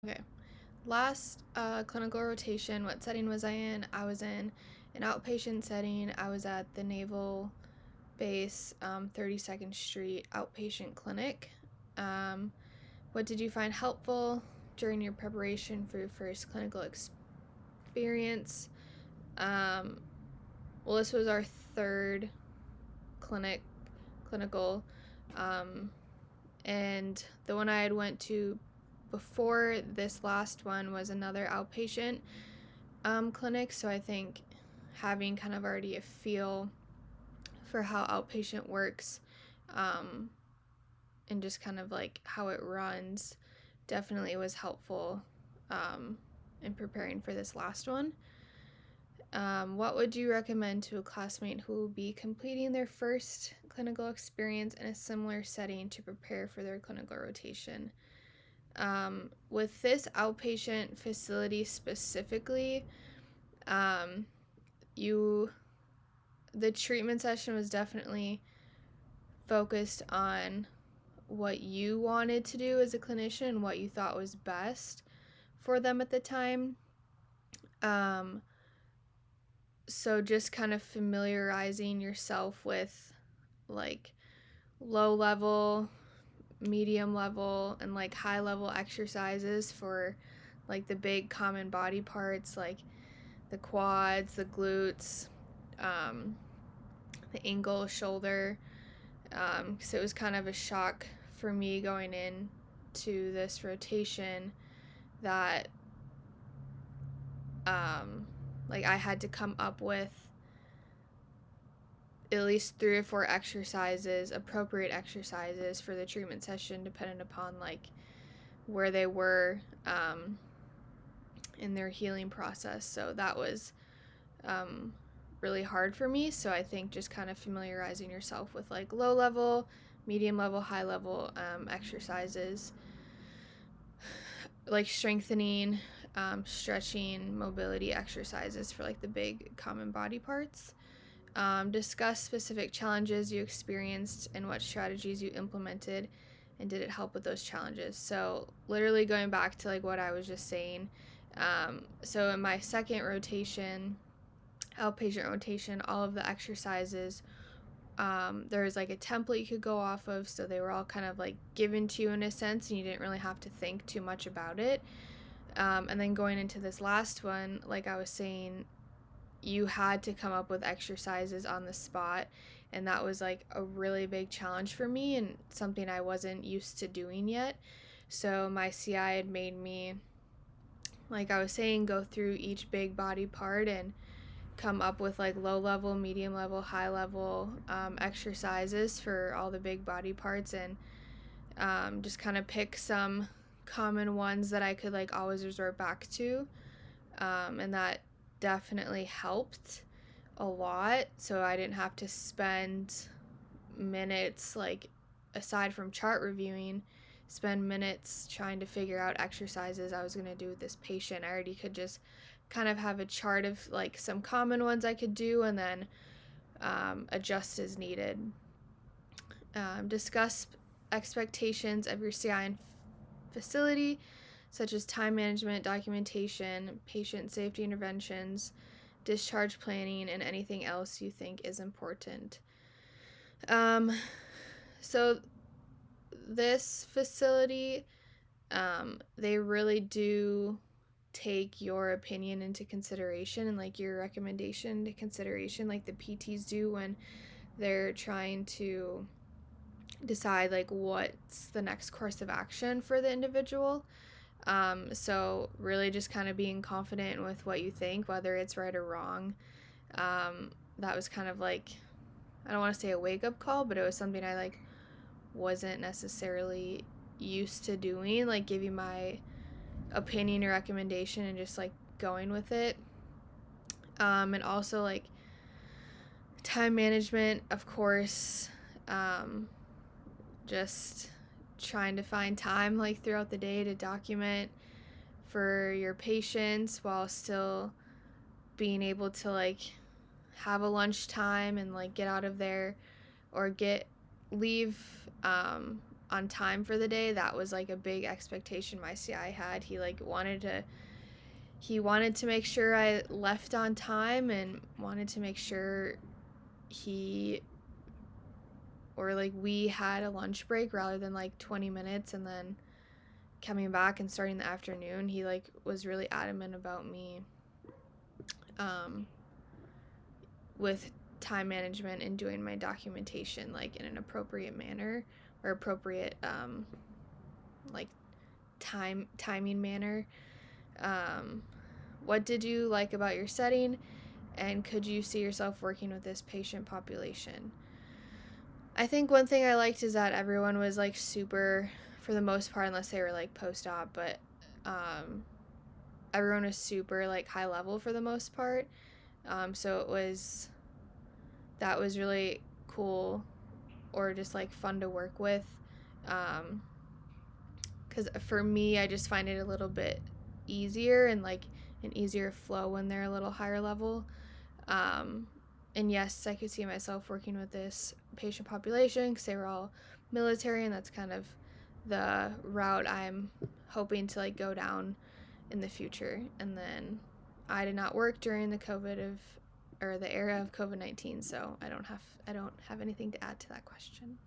Okay. Last clinical rotation, what setting was I in? I was in an outpatient setting. I was at the Naval Base, 32nd Street outpatient clinic. Um, what did you find helpful during your preparation for your first clinical experience? Um, well, this was our third clinical, um, and the one I had went to before this last one was another outpatient clinic. So I think having kind of already a feel for how outpatient works, um, and just kind of like how it runs definitely was helpful in preparing for this last one. What would you recommend to a classmate who will be completing their first clinical experience in a similar setting to prepare for their clinical rotation? With this outpatient facility specifically, um, you the treatment session was definitely focused on what you wanted to do as a clinician and what you thought was best for them at the time. Um, so just kind of familiarizing yourself with like low level, medium level, and like high level exercises for like the big common body parts like the quads, the glutes, um, the ankle, shoulder. So it was kind of a shock for me going in to this rotation that um, like I had to come up with at least 3 or 4 exercises, appropriate exercises for the treatment session, depending upon like where they were in their healing process. So that was um, really hard for me. So I think just kind of familiarizing yourself with like low level, medium level, high level exercises, like strengthening, stretching, mobility exercises for like the big common body parts. Discuss specific challenges you experienced and what strategies you implemented, and did it help with those challenges. So literally going back to like what I was just saying. So in my second rotation, outpatient rotation, all of the exercises, there was like a template you could go off of, so they were all kind of like given to you in a sense, and you didn't really have to think too much about it. And then going into this last one, like I was saying, you had to come up with exercises on the spot, and that was like a really big challenge for me and something I wasn't used to doing yet. So my CI had made me, like I was saying, go through each big body part and come up with like low level, medium level, high level exercises for all the big body parts, and just kind of pick some common ones that I could like always resort back to. And that definitely helped a lot. So I didn't have to spend minutes, like, aside from chart reviewing, spend minutes trying to figure out exercises I was going to do with this patient. I already could just kind of have a chart of like some common ones I could do, and then adjust as needed. Discuss expectations of your CI and facility, such as time management, documentation, patient safety interventions, discharge planning, and anything else you think is important. Um, so this facility, they really do take your opinion into consideration and like your recommendation into consideration, like the PTs do when they're trying to decide like what's the next course of action for the individual. So really just kind of being confident with what you think, whether it's right or wrong. That was kind of like, I don't want to say a wake up call, but it was something I like wasn't necessarily used to doing, like giving my opinion or recommendation and just like going with it. And also like time management, of course. Just trying to find time like throughout the day to document for your patients while still being able to like have a lunch time and like get out of there or leave on time for the day. That was like a big expectation my CI had. He wanted to make sure I left on time, and wanted to make sure he or like we had a lunch break rather than like 20 minutes and then coming back and starting the afternoon. He like was really adamant about me um, with time management and doing my documentation like in an appropriate manner, or appropriate like timing manner. um, what did you like about your setting, and could you see yourself working with this patient population? I think one thing I liked is that everyone was like super, for the most part, unless they were like post-op, but um, everyone was super like high level for the most part. So that was really cool, or just like fun to work with. Because for me, I just find it a little bit easier and like an easier flow when they're a little higher level. Um, and yes, I could see myself working with this patient population because they were all military, and that's kind of the route I'm hoping to like go down in the future. And then I did not work during the era of COVID-19, so I don't have anything to add to that question.